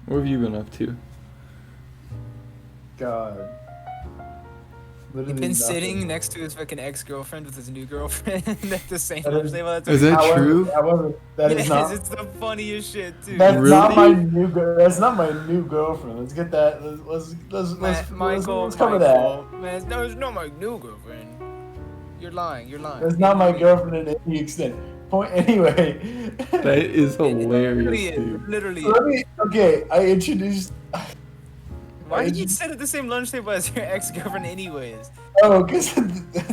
What have you been up to? God. He's been sitting next to his fucking ex-girlfriend with his new girlfriend at the same That lunch is- table. Is that true? However, that is Yes, not. it's the funniest shit, too. That's Really? not my new. That's not my new girlfriend. Let's get that. Let's cover that. Man, no, it's not my new girlfriend. You're lying. You're lying. That's not my girlfriend at any extent. Point anyway. That is hilarious, Literally, dude. literally. Okay, I introduced. Why did you sit at the same lunch table as your ex-girlfriend, anyways? Oh, because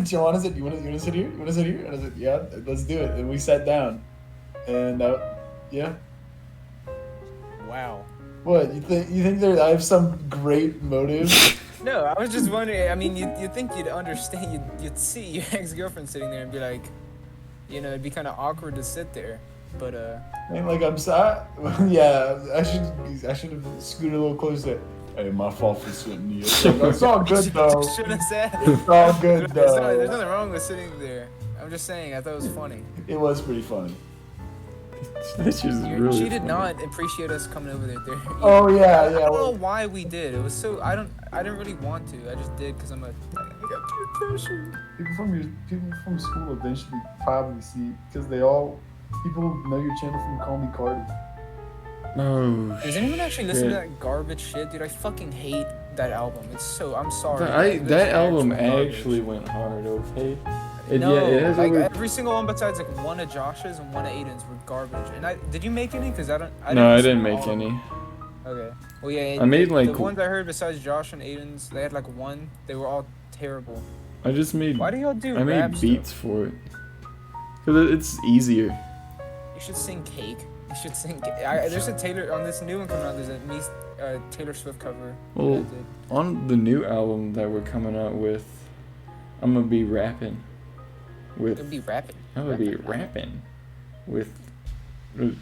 Joanna said, "You want to sit here? You want to sit here?" And I said, "Yeah, let's do it." And we sat down, and yeah. Wow. What you think? You think that I have some great motive? No, I was just wondering. I mean, you'd think you'd understand. You'd see your ex-girlfriend sitting there and be like, you know, it'd be kind of awkward to sit there. But And like I'm sorry. Yeah, I should have scooted a little closer. Hey, my fault for sitting here. It's all good though. Should have said. It's all good There's though. nothing wrong with sitting there. I'm just saying. I thought it was funny. It was pretty funny. That's just really She did funny. not appreciate us coming over there. Oh yeah, I yeah. don't know why we did. It was so I didn't really want to. I just did because I got peer pressure. People from school eventually probably see because people know your channel from CallMeCarti. Oh, Does anyone actually listen to shit. that garbage shit, dude? I fucking hate that album. I'm sorry. That album actually went hard, okay? No, Yeah, it has like over... every single one besides like one of Josh's and one of Aiden's were garbage. And did you make any? Because I No, I didn't listen to make all of them. any. Okay. Well, yeah. I made, like- the ones I heard besides Josh and Aiden's, they had like one. They were all terrible. I just made... Why do y'all do I made rap beats stuff? for it. Because it's easier. You should sing Cake. You should sing. There's a Taylor on this new one coming out. There's a Taylor Swift cover. Well, that I did. on the new album that we're coming out with, I'm gonna be rapping. You'll be rapping. I'm gonna be rapping with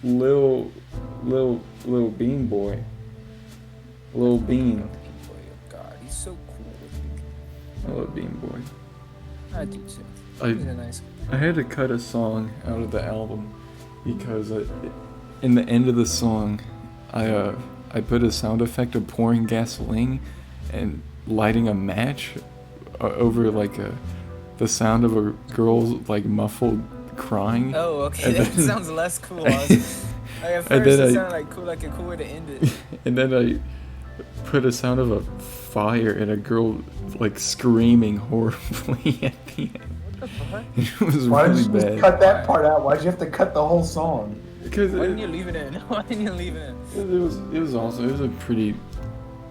Lil Bean Boy. Lil Bean. Oh God, he's so cool. I love Bean Boy. I do too. I He's a nice. I had to cut a song out of the album because in the end of the song, I put a sound effect of pouring gasoline and lighting a match over like the sound of a girl's like muffled crying. Oh, okay. And That then- sounds less cool. At first then it I- sounded like a cool way to end it. And then I put a sound of a fire and a girl like screaming horribly at the end. What the fuck? It was Why really did you just bad. cut that part out? Why'd you have to cut the whole song? Because Why didn't you leave it in? Why didn't you leave it in? it was a pretty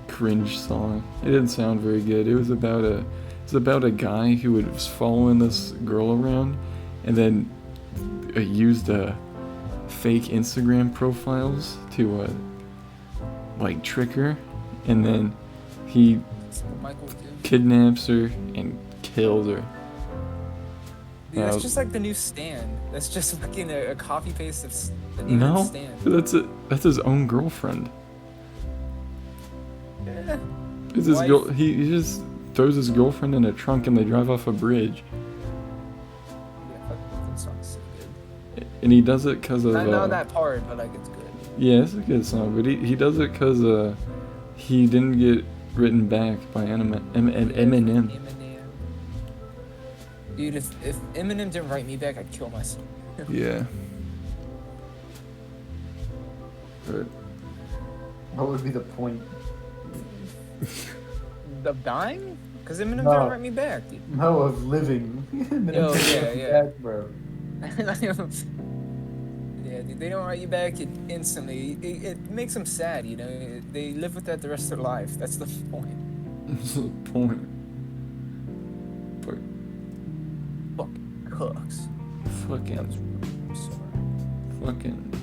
cringe song. It didn't sound very good. It was about a guy who was following this girl around and then used fake Instagram profiles to like trick her, and then he That's what Michael would do. kidnaps her and kills her. Dude, that's Uh, just like the new Stan. That's just fucking a copy paste of the new No, Stan. that's his own girlfriend. Yeah. It's his Wife. girl. He just throws his girlfriend in a trunk and they drive off a bridge. Yeah, that song's so good. And he does it because of. Not that part, but like it's good. Yeah, it's a good song, but he does it because he didn't get written back by Eminem. Eminem. Dude, if Eminem didn't write me back, I'd kill myself. Yeah. But What would be the point? Of dying? Because Eminem No. didn't write me back, dude. No, of living. Yo, yeah. Back, bro. Yeah, dude, they don't write you back instantly. It makes them sad, you know. They live with that the rest of their life. That's the point. what's the point? But Fucking cooks. That fucking was rude. Sorry. fucking.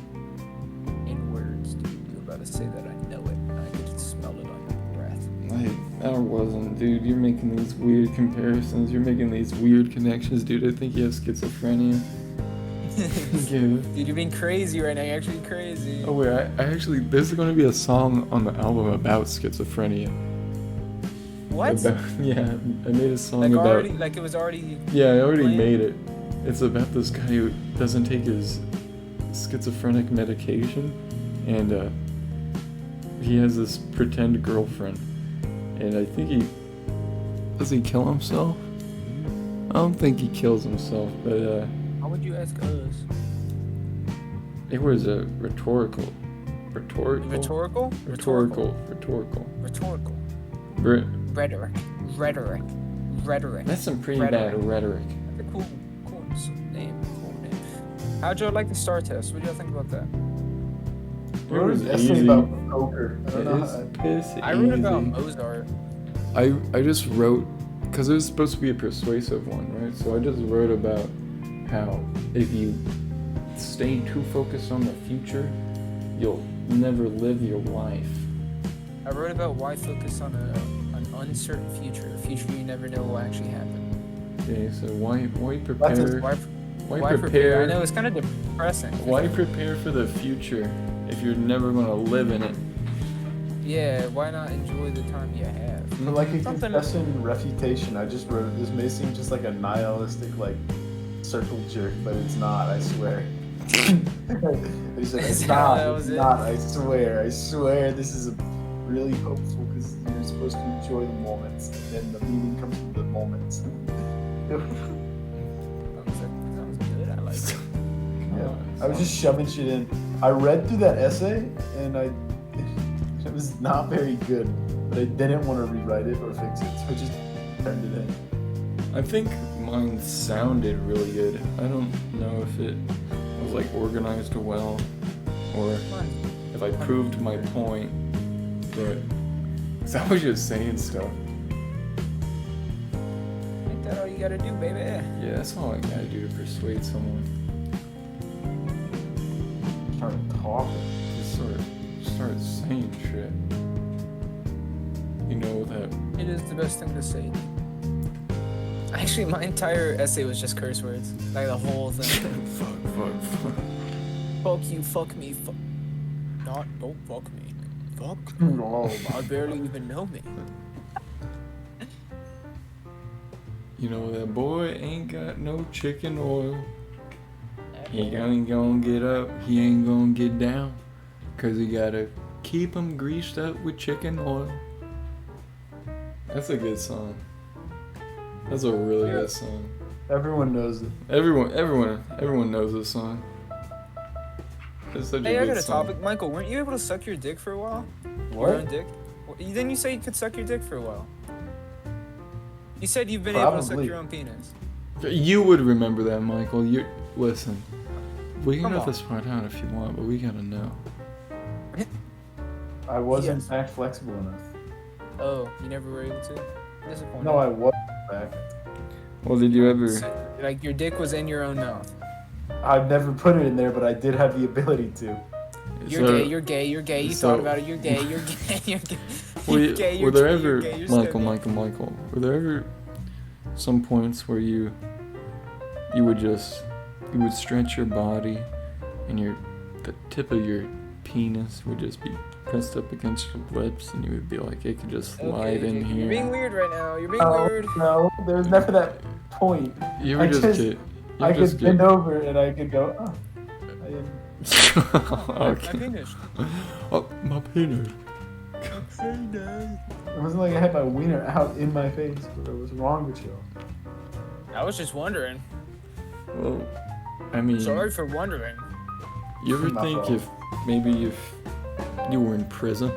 In words, dude. You were about to say that. I know it. I could smell it on your breath. I wasn't, dude. You're making these weird comparisons. You're making these weird connections, dude. I think you have schizophrenia. Dude, you're being crazy right now. You're actually crazy. Oh wait, I actually there's going to be a song on the album about schizophrenia. What? Yeah, I made a song Like about. already? Like it was already. Yeah, I already planned? made it. It's about this guy who doesn't take his schizophrenic medication, and he has this pretend girlfriend, and I think does he kill himself? I don't think he kills himself, but How would you ask us? it was a rhetorical. Rhetorical? Rhetoric. That's some pretty Rhetoric. bad rhetoric. That's a cool name. How'd y'all like the STAR test? What do y'all think about that? It was essay easy. about poker. I don't know It's how- piss I wrote easy. about Mozart. I just wrote, because it was supposed to be a persuasive one, right? So I just wrote about how if you stay too focused on the future, you'll never live your life. I wrote about why focus on an uncertain future, a future you never know will actually happen. Okay, so why That's prepare? Why prepare? I know it's kind of depressing. Why prepare for the future if you're never gonna live in it? Yeah, why not enjoy the time you have? For like a Something- confession refutation, I just wrote, this may seem just like a nihilistic, like, circle jerk, but it's not, I swear. He said, Is it's that not, how that it's was it? not, I swear, this is really hopeful, because you're supposed to enjoy the moments, and then the meaning comes from the moments. Sounds good. I like it. Yeah. I was just shoving shit in. I read through that essay, and it was not very good, but I didn't want to rewrite it or fix it, so I just turned it in. I think mine sounded really good. I don't know if it was like organized well, or if I proved my point. But 'cause I was just saying stuff. Ain't that all you gotta do, baby? Yeah, that's all I gotta do to persuade someone. Start talking. Just start saying shit. You know that. It is the best thing to say. Actually, my entire essay was just curse words. Like the whole thing. fuck. Fuck you, fuck me, fuck. Don't fuck me. Fuck. Oh, I barely even know me. You know that boy ain't got no chicken oil. He ain't gonna get up, he ain't gonna get down. 'Cause he gotta keep him greased up with chicken oil. That's a good song. That's a really good song. everyone knows it. Everyone knows this song. It's such Hey, a I good got a song. topic. Michael, weren't you able to suck your dick for a while? Your own What? dick? Didn't you say you could suck your dick for a while? You said you've been able to suck Probably. your own penis. You would remember that, Michael. Listen. We can Come cut on. this part out if you want, but we gotta know. I was in Yes. fact flexible enough. Oh, you never were able to? Disappointing. No, I was in fact. Well, did you ever? So, like your dick was in your own mouth. I've never put it in there, but I did have the ability to. You're gay. You're gay. You're gay. You so- thought about it. You're gay. You're gay. You're gay. Were, You're gay. were You're there gay, ever, you're gay, you're Michael, were there ever some points where you would stretch your body and the tip of your penis would just be pressed up against your lips and you would be like, it could just slide in You're being here. weird right now. You're being Oh, weird. no, there was never that point. You I were just just- get. I You could just bend get. over and I could go, oh. I didn't. My Okay. penis. Oh, my penis. It wasn't like I had my wiener out in my face, but what's wrong with you? I was just wondering. Well, I mean, Sorry for wondering. you ever My think fault. if you were in prison,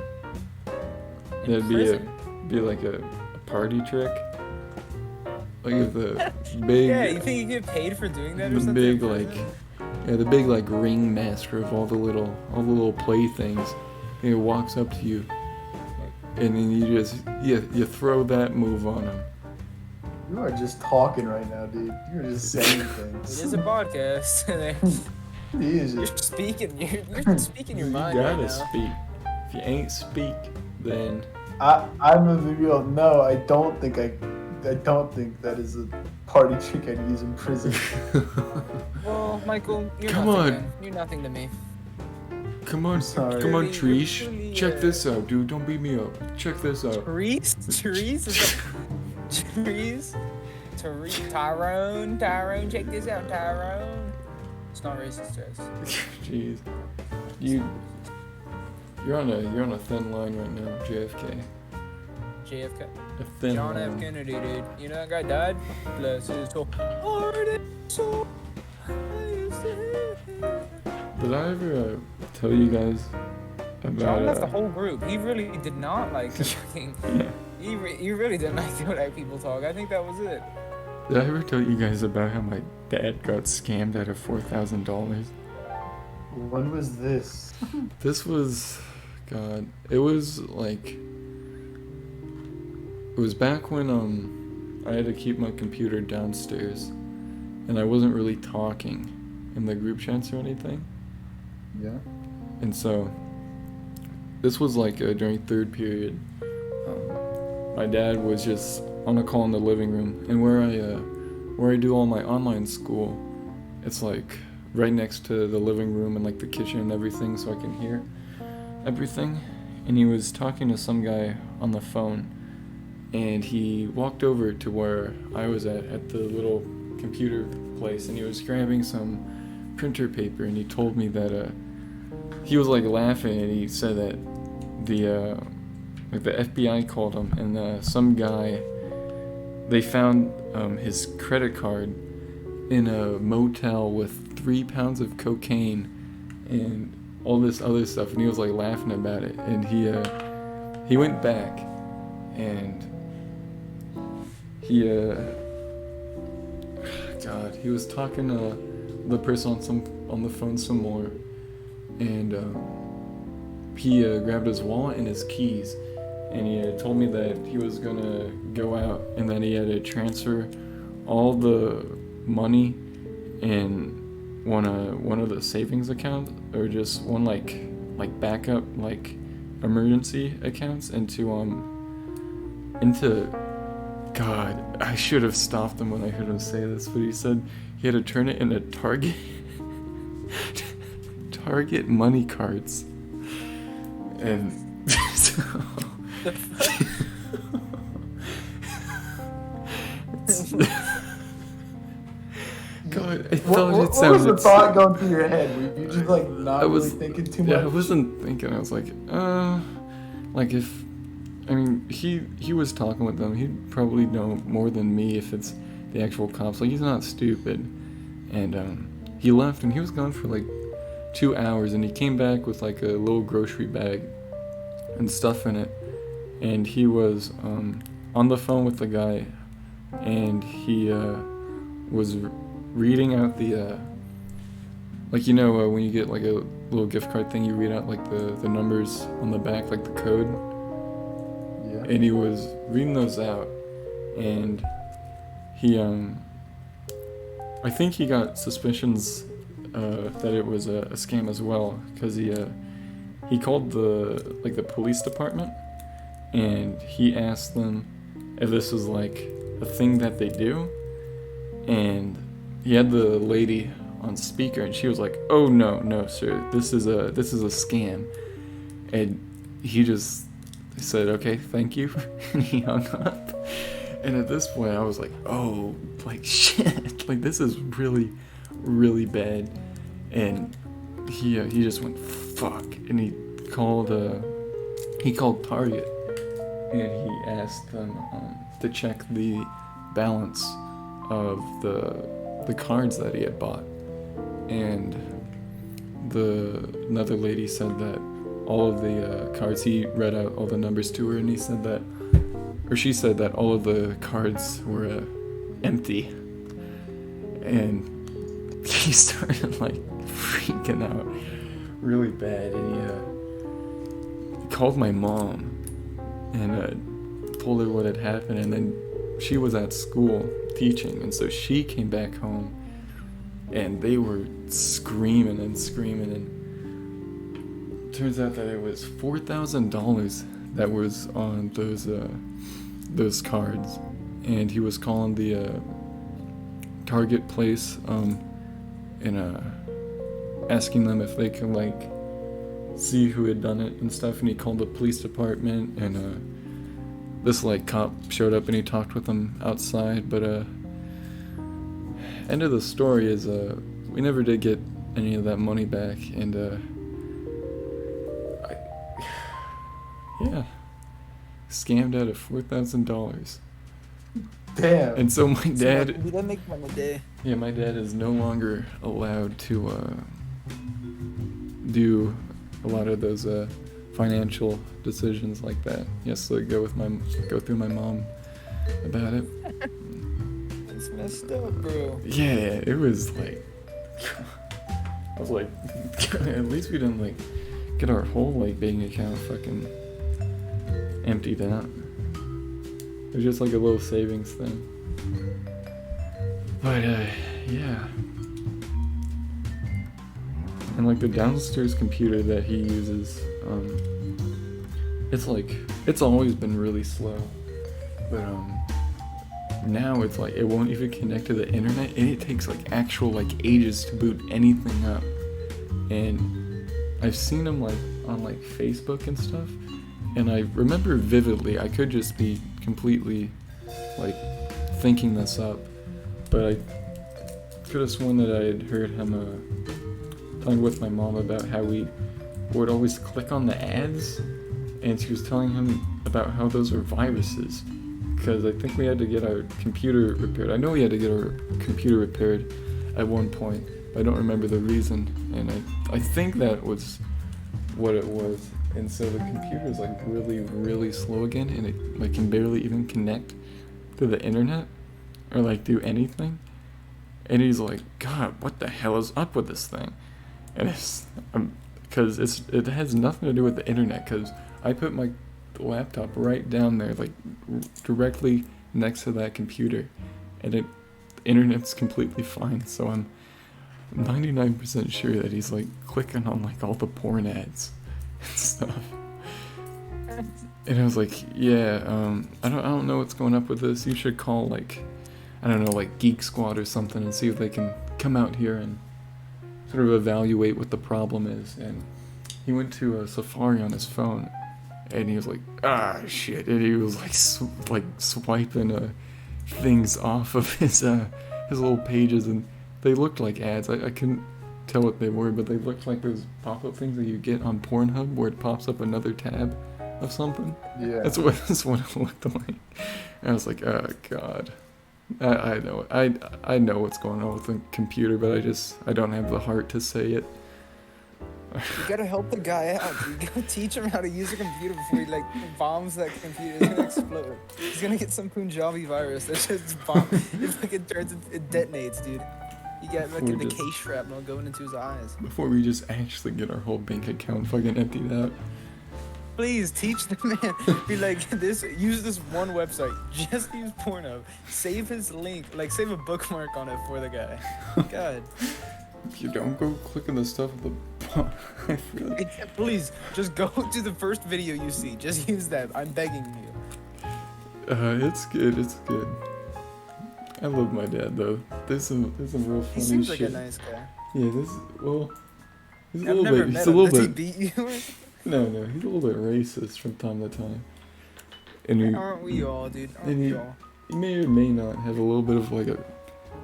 In that'd prison? be like a party trick? Like if the big, Yeah, you think you get paid for doing that or the something? big the big like ringmaster of all the little playthings, he walks up to you, and then you throw that move on him. You are just talking right now, dude. You're just saying It things. is a podcast. He is You're just. speaking. You're speaking your You mind right gotta now. speak. If you ain't speak, then I'm a real. No, I don't think that is a party trick I'd use in prison. Well, Michael, you're Come nothing. on. Man. You're nothing to me. come on, Sorry. come on, You're Trish. really, Check this out, dude. Don't beat me up. Check this out. Trees? Trees? Is that... Trees? Tyrone, check this out, Tyrone. It's not racist, Jess. Jeez. You You're on a thin line right now, JFK. JFK. A thin John line. F. Kennedy, dude. You know that guy died? Bless his soul. Heart and soul. I used to hate him. Did I ever tell you guys about? John left the whole group. He really did not like the fucking. Yeah. He really didn't like the way people talk. I think that was it. Did I ever tell you guys about how my dad got scammed out of $4,000? When was this? This was, God, it was like, it was back when I had to keep my computer downstairs, and I wasn't really talking in the group chats or anything. Yeah. And so, this was like during third period. My dad was just on a call in the living room, and where I do all my online school, it's like right next to the living room and like the kitchen and everything, so I can hear everything. And he was talking to some guy on the phone, and he walked over to where I was at the little computer place, and he was grabbing some printer paper, and he told me that he was like laughing, and he said that the FBI called him, and some guy, they found his credit card in a motel with 3 pounds of cocaine and all this other stuff, and he was like laughing about it. And he went back, and he God, he was talking to the person on the phone some more, and he grabbed his wallet and his keys, and he told me that he was gonna go out, and then he had to transfer all the money in one of the savings accounts, or just one like backup like emergency accounts into God, I should have stopped him when I heard him say this, but he said he had to turn it into Target money cards. And so God, I thought What it was sounded the thought going through your head? Were you just like not I was- really thinking too much? Yeah, I wasn't thinking. I was like, like if, I mean, he was talking with them. He'd probably know more than me if it's the actual cops. Like, he's not stupid. And he left, and he was gone for like 2 hours, and he came back with like a little grocery bag and stuff in it. And he was on the phone with the guy, and he was reading out the like, you know, when you get like a little gift card thing, you read out like the numbers on the back, like the code. Yeah. And he was reading those out, and he I think he got suspicions that it was a scam as well, because he called the police department, and he asked them if this was like a thing that they do, and he had the lady on speaker, and she was like, "Oh no sir, this is a scam," and he just said, "Okay, thank you," and he hung up. And at this point, I was like, "Oh, like shit, like this is really, really bad." And he just went fuck, and he called Target, and he asked them to check the balance of the cards that he had bought. And another lady said that all of the cards, he read out all the numbers to her, and he said that, or she said that all of the cards were empty. And he started like freaking out really bad, and he called my mom and told her what had happened. And then she was at school teaching, and so she came back home, and they were screaming, and turns out that it was $4,000 that was on those cards. And he was calling the Target place and asking them if they could like see who had done it and stuff. And he called the police department, and this like cop showed up, and he talked with them outside. But end of the story is we never did get any of that money back, and Yeah. Scammed out of $4,000. Damn. And so my dad, Dude, that make my day. yeah, my dad is no longer allowed to do a lot of those financial decisions like that. He has to go through my mom about it. That's messed up, bro. Yeah, it was like, I was like, at least we didn't like get our whole like bank account fucking emptied out. It was just like a little savings thing. But yeah. And like the downstairs computer that he uses, it's always been really slow. But now it's like it won't even connect to the internet, and it takes like actual like ages to boot anything up. And I've seen him like on like Facebook and stuff, and I remember vividly, I could just be completely like thinking this up, but I could have sworn that I had heard him talking with my mom about how we would always click on the ads, and she was telling him about how those are viruses, because I think we had to get our computer repaired. I know we had to get our computer repaired at one point, but I don't remember the reason, and I think that was what it was. And so the computer is like really, really slow again, and it like can barely even connect to the internet or like do anything. And he's like, God, what the hell is up with this thing? And it's because it has nothing to do with the internet, because I put my laptop right down there, like directly next to that computer, and the internet's completely fine. So I'm 99% sure that he's like clicking on like all the porn ads and stuff. And I was like, yeah, I don't know what's going up with this. You should call like, I don't know, like Geek Squad or something, and see if they can come out here and sort of evaluate what the problem is. And he went to a Safari on his phone, and he was like, ah, shit. And he was like swiping things off of his little pages, and they looked like ads. I couldn't tell what they were, but they looked like those pop-up things that you get on Pornhub where it pops up another tab of something. Yeah. That's what it looked like. And I was like, oh god. I know I know what's going on with the computer, but I don't have the heart to say it. You gotta help the guy out. You gotta teach him how to use a computer before he like bombs that computer. It's gonna explode. He's gonna get some Punjabi virus that just bomb. It detonates, dude. You got fucking the case shrapnel going into his eyes. Before we just actually get our whole bank account fucking emptied out. Please teach the man. Be like this. Use this one website. Just use Pornhub. Save his link. Like save a bookmark on it for the guy. God. You don't go clicking the stuff at the bottom. Please, just go to the first video you see. Just use that. I'm begging you. It's good. It's good. I love my dad though. There's some real funny shit. He seems like a nice guy. Yeah, he's a I've little never bit. met He's a him. little Does he bit. beat you? No, he's a little bit racist from time to time. And Aren't we all, dude? Aren't and we all? he may or may not have a little bit of like a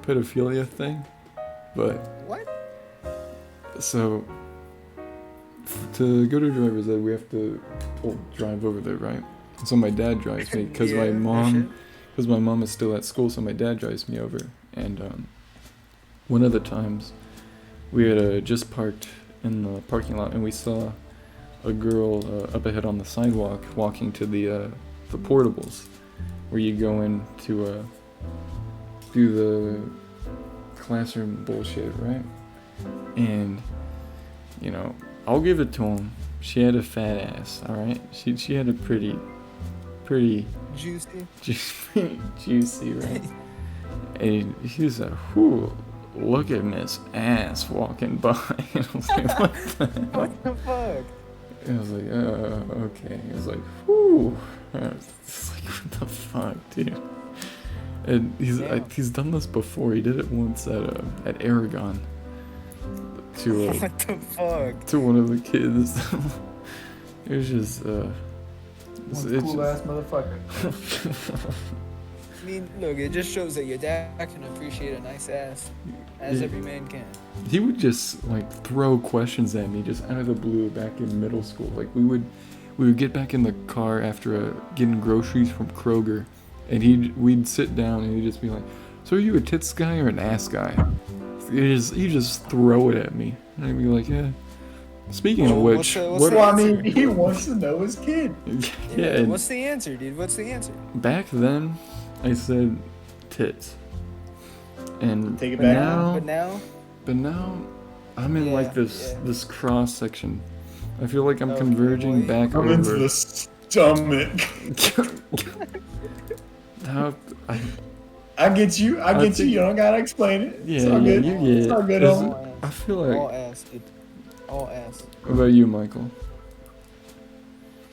pedophilia thing, but What? so to go to driver's ed, we have to drive over there, right? So my dad drives me because Yeah, my mom is still at school, so my dad drives me over. And one of the times we had just parked in the parking lot, and we saw a girl up ahead on the sidewalk walking to the portables, where you go in to do the classroom bullshit, right? And you know, I'll give it to him. She had a fat ass, all right. She had a pretty Juicy. juicy, right? And she was like, "Whoo, look at Miss Ass walking by." And I was like, "What the hell?" What the fuck? And I was like, okay. He was like, whoo. I was just like, what the fuck, dude? And he's done this before. He did it once at Aragon to What the fuck? to one of the kids. It was just Cool ass motherfucker. I mean, look, it just shows that your dad can appreciate a nice ass, as every man can. He would just like throw questions at me just out of the blue back in middle school. Like we would we would get back in the car after getting groceries from Kroger, and we'd sit down and he'd just be like, "So are you a tits guy or an ass guy?" He'd just throw it at me, and I'd be like, "Yeah." Speaking of which, what's the Well, I answer? mean, he wants to know his kid. yeah, and What's the answer, dude? What's the answer? back then I said tits, and Take it but back. now, But now, I'm in like Yeah, this yeah. this cross section. I feel like I'm Okay, converging boy. back I'm into over. the stomach. How, I get you. I get you. think- You don't gotta explain it. yeah, It's all yeah, good. you get It's it. all good. Is homie. it- I feel all like. ass, dude. All ass. What about you, Michael?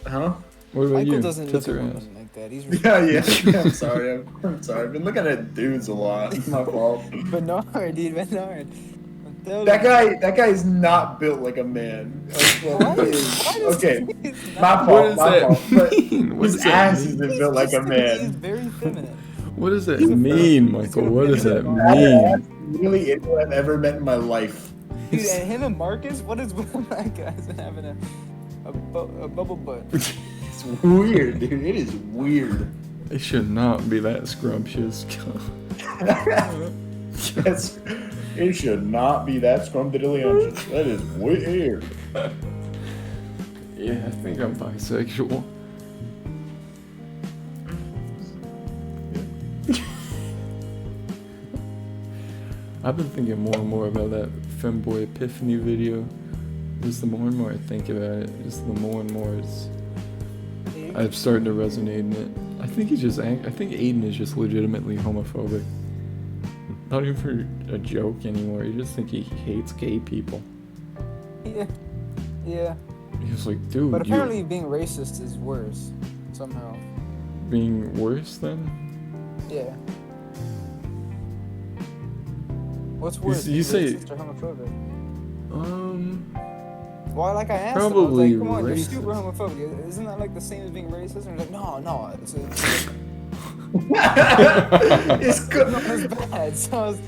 Huh? What about Michael you? doesn't Tits look at or ass? women like that. He's Yeah, yeah. I'm sorry. I'm sorry. I've been looking at dudes a lot. It's my fault. Bernard, dude, Bernard. I'm telling That guy is not built like a man. Well, What? he is. What is Okay, he's my not- What fault. does My that fault. But mean? What his does that ass mean? isn't He's built like a just- He's man. very feminine. What does that He's a mean, fur- Michael? What does that That's mean? really anyone I've ever met in my life. Dude, and him and Marcus, what is with that guys having a bubble butt? It's weird, dude. It is weird. It should not be that scrumptious. That's, it should not be that scrumdiddlyumptious. That is weird. Yeah, I think I'm bisexual. I've been thinking more and more about that femboy epiphany video. Just the more and more I think about it, just the more and more I'm starting to resonate in it. I think I think Aiden is just legitimately homophobic. Not even for a joke anymore. You just think he hates gay people. Yeah. Yeah. He's like, dude, But you apparently being racist is worse somehow. being worse than? Yeah. What's worse? you being say- racist or homophobic? Well, like I asked Probably him, I was like, come on, you're racist. super homophobic. Isn't that like the same as being racist? And he's like, no, it's It's good. not as bad. So I was,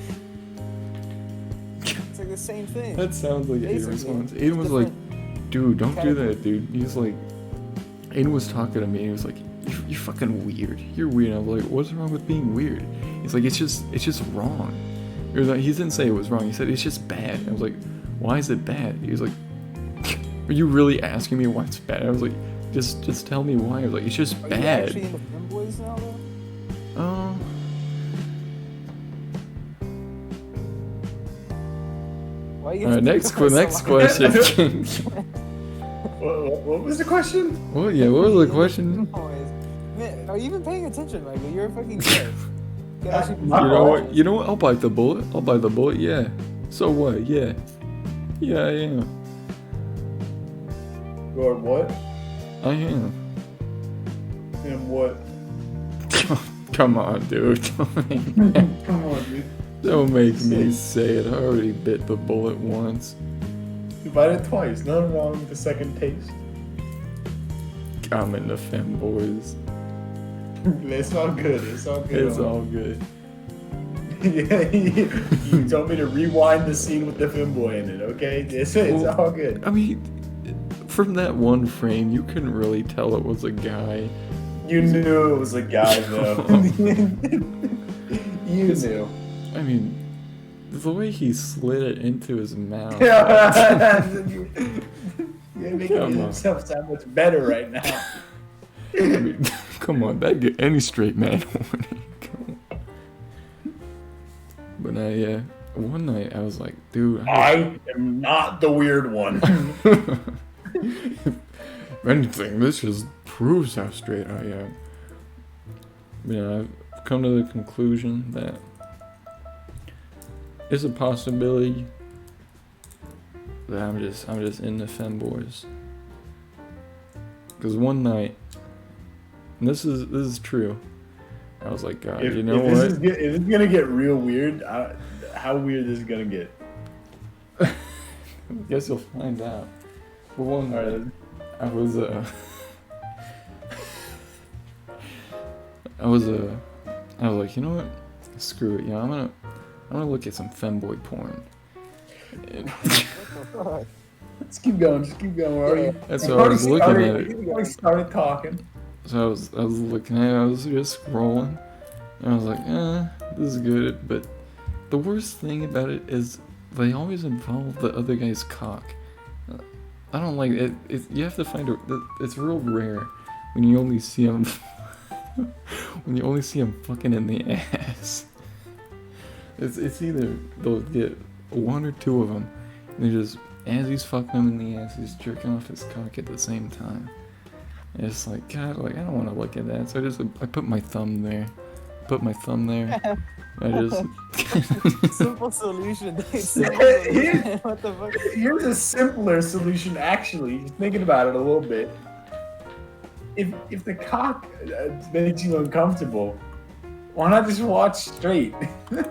it's like the same thing. That sounds like Aiden's Basically, response. it's Aiden was like, different dude, don't do category. that, dude. He's like, Aiden was talking to me and he was like, you're fucking weird. You're weird. And I was like, what's wrong with being weird? He's like, it's just wrong. Or like, he didn't say it was wrong. He said, it's just bad. I was like, why is it bad? He was like, are you really asking me why it's bad? I was like, just tell me why. I was like, it's just Are you bad. actually into femboys now, though? Why you Alright, next so question. What was the question? Well, yeah, what was the question? Femboys. Man, are you even paying attention, Michael? You're a fucking kid. You Uh, actually- my- You know what? You know what? I'll bite the bullet. I'll bite the bullet. Yeah. So what? Yeah. Yeah, I am. Or what? I am. And what? Come on, dude. Come on, dude. Don't make me say it. I already bit the bullet once. You bite it twice. Nothing wrong with the second taste. I'm into femboys. It's all good. It's all good. It's all good. Yeah, you told me to rewind the scene with the femboy in it, okay? It's all good. I mean, from that one frame, you couldn't really tell it was a guy. You knew it was a guy, though. You knew. I mean, the way he slid it into his mouth. You're making Come on. yourself sound much better right now. I mean, come on, that'd get any straight man horny. Come on. But one night I was like, dude, I am not the weird one. if anything, this just proves how straight I am. Yeah, I've come to the conclusion that it's a possibility that I'm just into femboys. Because one night, and this is true, I was like, God, you know if what? if it's gonna get real weird, how weird is it gonna get? I guess you'll find out. But one night, Alright. I was like, you know what? Screw it, yeah, I'm gonna look at some femboy porn. And What the fuck? Just keep going. Just keep going. Where are you? That's You what I already was looking started- at it. You already started talking. So I was looking at it, I was just scrolling, and I was like, this is good, but the worst thing about it is they always involve the other guy's cock. I don't like it. You have to find it's real rare when you only see him when you only see him fucking in the ass. It's either they'll get one or two of them, and they just as he's fucking him in the ass, he's jerking off his cock at the same time. And it's like, God, like I don't want to look at that, so I put my thumb there. I just Simple solution, dude. What the fuck? Here's a simpler solution, actually. Just thinking about it a little bit. If the cock makes you uncomfortable, why not just watch straight? I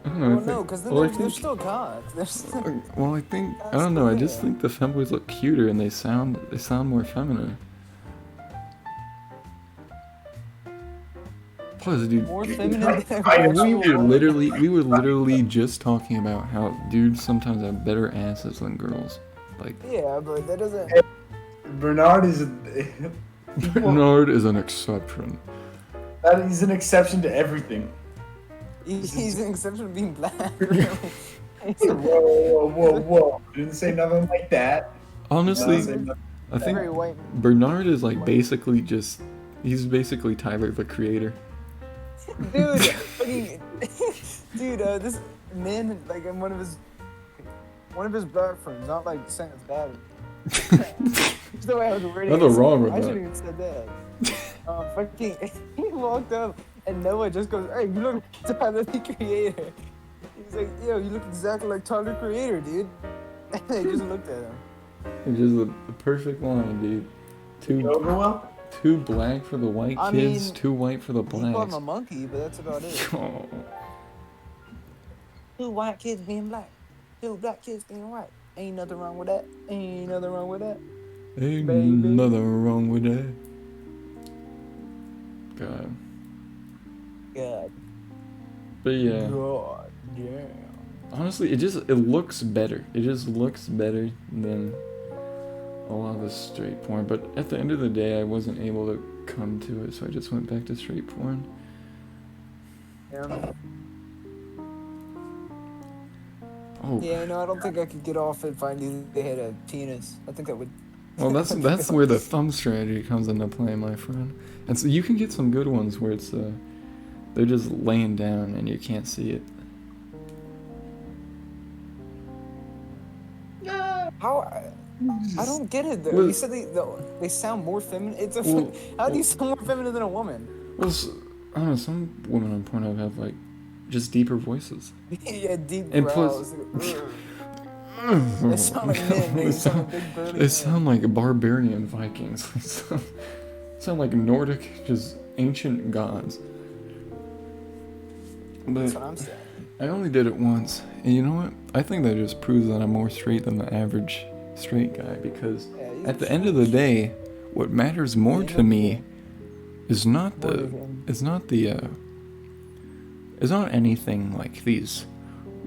don't know. Well, no, because they're still cocks. They're still... Well, I don't know. I just think the femboys look cuter and they sound more feminine. Plus, dude, More feminine than we were literally just talking about how dudes sometimes have better asses than girls. Like, yeah, but that doesn't. Bernard is Bernard is an exception. He's an exception to everything. He's an exception to being black. Whoa. Didn't say nothing like that. Honestly, I think Very white. Bernard is like basically he's basically Tyler the Creator. Dude, this man, like, in one of his black friends, not like saying it's bad. Just the way I was wording it. Nothing wrong with I that. shouldn't even said that. Fucking, he walked up and Noah just goes, "Hey, you look like Tyler the Creator." He's like, "Yo, you look exactly like Tyler the Creator, dude." And they just looked at him. It's just the perfect line, dude. Too black for the white kids, too white for the He called him blacks. a monkey, but that's about it. Oh. 2 white kids being black, 2 black kids being white. Ain't nothing wrong with that. Ain't nothing wrong with that. Ain't Baby. nothing wrong with that. God. God. But yeah, God damn. honestly, it looks better. It just looks better than a lot of the straight porn. But at the end of the day, I wasn't able to come to it, so I just went back to straight porn. Yeah. Oh, Yeah, no, I don't think I could get off if I knew they had a penis. I think that would. well, that's where the thumb strategy comes into play, my friend. And so you can get some good ones where it's they're just laying down and you can't see it. How? I don't get it though. Well- You said they sound more feminine. It's a. Well- How do you sound more feminine than a woman? Well, I don't know. Some women on Pornhub have like just deeper voices. Yeah, deep And growls. They sound like men. They sound like big burly They men. sound like barbarian Vikings. They sound like Nordic, just ancient gods. That's But what I'm saying. I only did it once, and you know what? I think that just proves that I'm more straight than the average straight guy, because Yeah, he's at the end of the day, what matters more to me is not it's not anything like these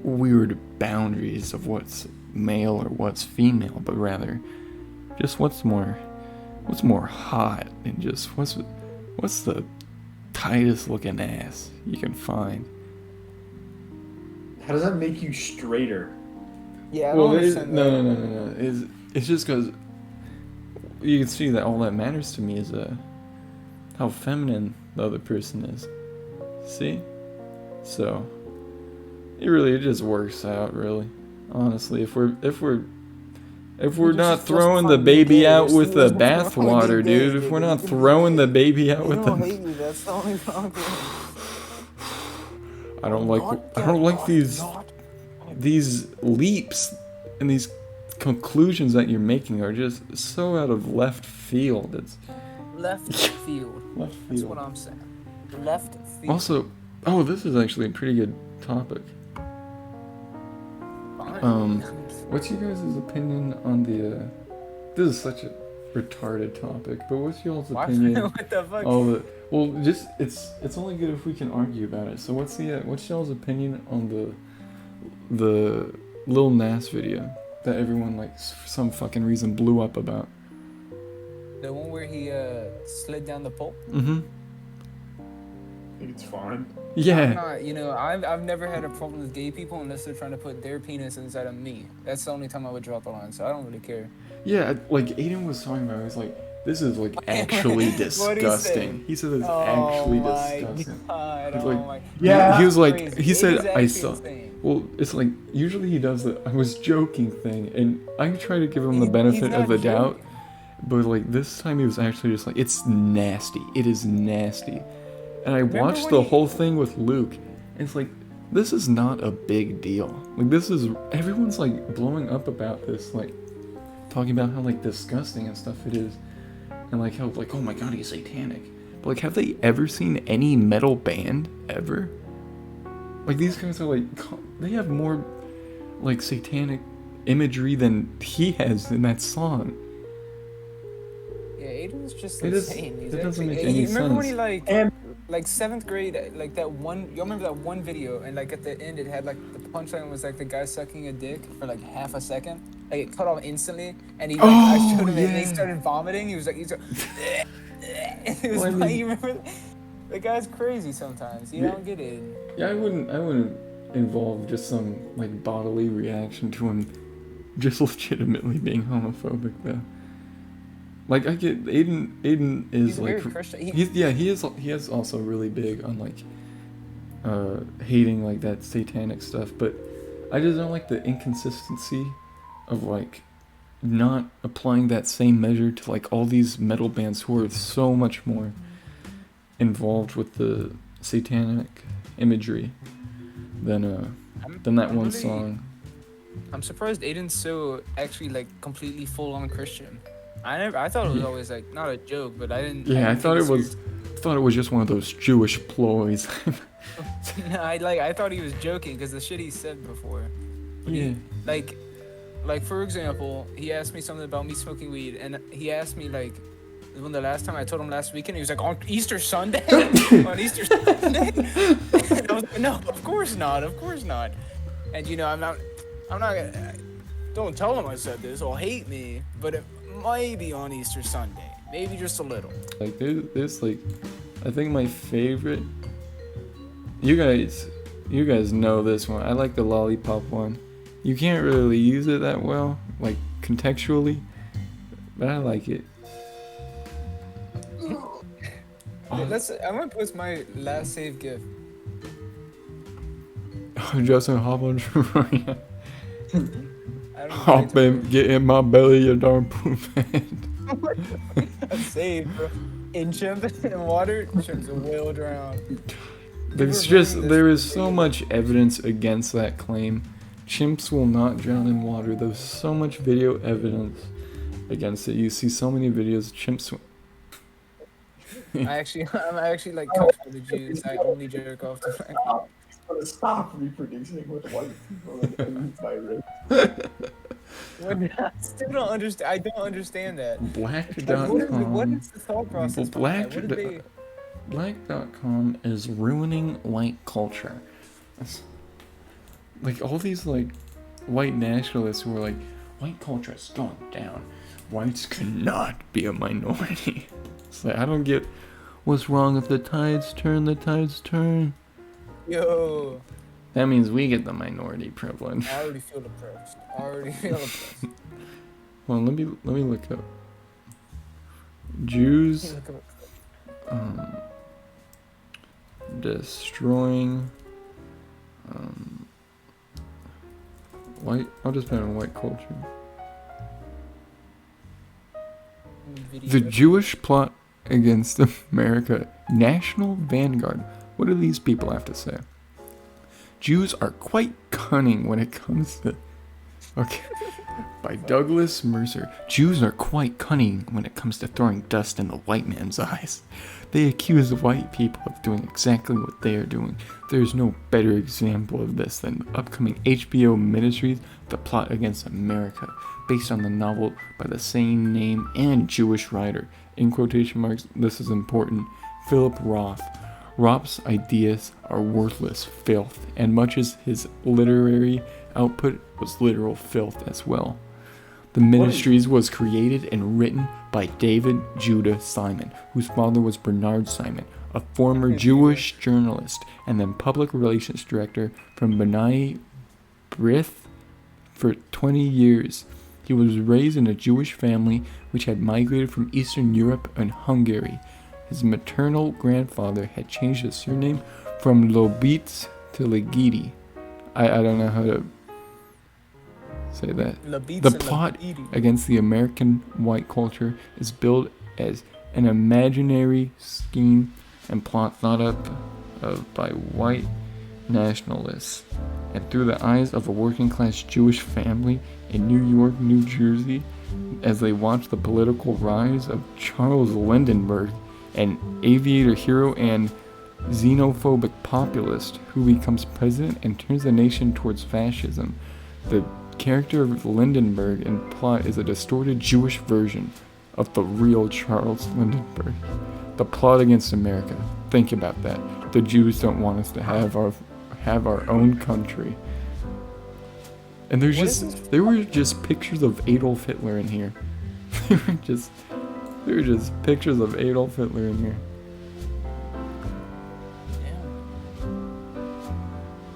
weird boundaries of what's male or what's female, but rather just what's more hot, and just what's the tightest looking ass you can find. How does that make you straighter? Yeah, I don't understand that. No. It's just because you can see that all that matters to me is how feminine the other person is. See? So it just works out, really. Honestly, if we're not throwing the baby out with the bathwater, dude, if we're not throwing the baby out They with don't the hate you. That's the only problem. I don't like these leaps and these conclusions that you're making are just so out of left field. It's Left field. left That's field. what I'm saying. Left field. Also, this is actually a pretty good topic. What's your guys' opinion on the this is such a retarded topic, but what's y'all's opinion What the fuck? on the just it's only good if we can argue about it. So what's y'all's opinion on the Lil Nas video that everyone like for some fucking reason blew up about. The one where he slid down the pole. Mm-hmm. I think it's fine. Yeah. I'm not, I've never had a problem with gay people unless they're trying to put their penis inside of me. That's the only time I would draw the line, so I don't really care. Yeah, like Aiden was talking about it, I was like, this is like actually disgusting. He said it's actually disgusting. God, He's oh like, my Yeah. he was like, crazy. he It said, is I actually saw. insane. Well, it's like, usually he does the I was joking thing, and I try to give him the He's benefit not of the doubt, joking. but like this time he was actually just like, it's nasty. It is nasty. And I Remember watched when the he- whole thing with Luke, and it's like, this is not a big deal. Like, this is, everyone's like blowing up about this, like, talking about how like disgusting and stuff it is. And like how like, oh my god, he's satanic. But like, have they ever seen any metal band ever? Like, these guys are like, they have more like satanic imagery than he has in that song. Yeah, Aiden's just It is- insane. He's it doesn't actually- make any remember when he sense. And like 7th grade, like that one, you remember that one video, and like at the end it had like the punchline was like the guy sucking a dick for like half a second, like it cut off instantly, and he like, I showed him it, and he yeah. started vomiting. He was like, and it was Well, I like, mean- you remember, the guy's crazy sometimes. You Yeah. don't get it. Yeah, I wouldn't involve just some like bodily reaction to him just legitimately being homophobic though. Like, I get Aiden is He's like very Christian. he is also really big on like hating like that satanic stuff, but I just don't like the inconsistency of like not applying that same measure to like all these metal bands who are so much more involved with the satanic imagery than that I'm one really- song. I'm surprised Aiden's so actually like completely full on Christian. I thought it was always like not a joke, but I didn't. Yeah, I didn't thought think it was just one of those Jewish ploys. No, I thought he was joking because the shit he said before. Yeah. Like for example, he asked me something about me smoking weed, and he asked me like, when the last time I told him last weekend, he was like, on Easter Sunday, on Easter Sunday. And I was like, no, of course not. And I'm not gonna. Don't tell him I said this. He'll hate me, but it might be on Easter Sunday, maybe just a little. Like there's like, I think my favorite. You guys know this one. I like the lollipop one. You can't really use it that well, like contextually, but I like it. I'm gonna post my last save gif. Justin, hop on Troy. I don't know Hop in, get in my belly, you darn poop man. Saved, bro. In chimp in water, chimps will drown. There is so much evidence against that claim. Chimps will not drown in water. There's so much video evidence against it. You see so many videos of chimps. I'm actually like comfortable with the Jews. I only jerk off to like. gotta stop reproducing with white people and by race. I still don't understand. I don't understand that. Black.com. What is the thought process? Black. What did they? Black.com is ruining white culture. Like all these like white nationalists who are like, white culture is going down. Whites cannot be a minority. It's like, I don't get what's wrong if the tides turn, the tides turn. Yo, That means we get the minority privilege. I already feel depressed. Well, let me look up. Jews destroying white. I'll just put in white culture. The Jewish plot against America. National Vanguard. What do these people have to say? Jews are quite cunning when it comes to... Okay. By Douglas Mercer. Jews are quite cunning when it comes to throwing dust in the white man's eyes. They accuse white people of doing exactly what they are doing. There is no better example of this than the upcoming HBO miniseries, The Plot Against America, based on the novel by the same name and Jewish writer. In quotation marks, this is important, Philip Roth. Roth's ideas are worthless filth, and much as his literary output was literal filth as well. The Ministries was created and written by David Judah Simon, whose father was Bernard Simon, a former Jewish journalist and then public relations director from B'nai B'rith for 20 years. He was raised in a Jewish family which had migrated from Eastern Europe and Hungary. His maternal grandfather had changed his surname from Lobitz to Legidi. I don't know how to say that. The plot against the American white culture is billed as an imaginary scheme and plot thought up by white nationalists, and through the eyes of a working-class Jewish family in New York, New Jersey, as they watch the political rise of Charles Lindbergh, an aviator hero and xenophobic populist who becomes president and turns the nation towards fascism. The character of Lindbergh in plot is a distorted Jewish version of the real Charles Lindbergh. The plot against America. Think about that. The Jews don't want us to have our own country. And there were just pictures of Adolf Hitler in here. There were just pictures of Adolf Hitler in here.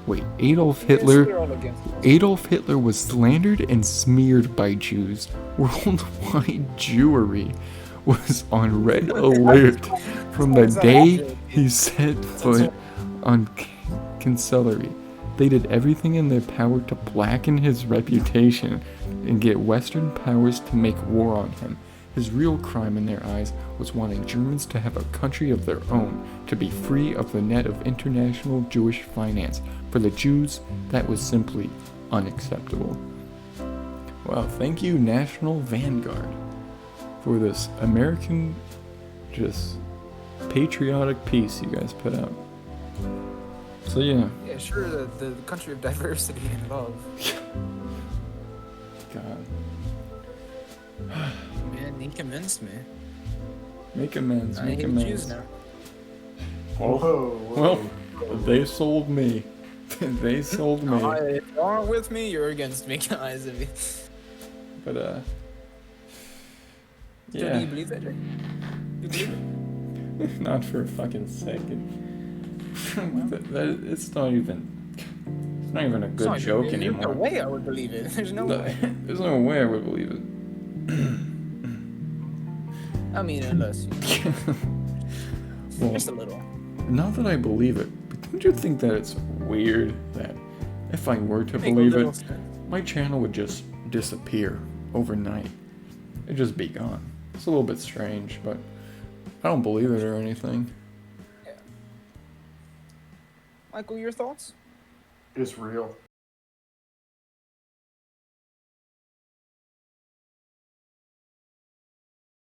Wait, Adolf Hitler was slandered and smeared by Jews. Worldwide Jewry was on red alert from the day he set foot on Cancellery. They did everything in their power to blacken his reputation and get Western powers to make war on him. His real crime in their eyes was wanting Germans to have a country of their own, to be free of the net of international Jewish finance. For the Jews, that was simply unacceptable. Well, thank you, National Vanguard, for this American, just patriotic piece you guys put out. So yeah. Yeah, sure, the country of diversity and love. God. Man, he convinced me. Make amends, I make hate amends. Jews now. Well, they sold me. They sold me. If you aren't with me, you're against me, guys. But, So do yeah. you believe that, Jake? You believe it? Not for a fucking second. It's not even a good joke anymore. There's no way I would believe it. There's no way. There's no way I would believe it. I mean, unless you... Well, just a little. Not that I believe it, but don't you think that it's weird that if I were to believe it, my channel would just disappear overnight? It'd just be gone. It's a little bit strange, but I don't believe it or anything. Yeah. Michael, your thoughts? It's real.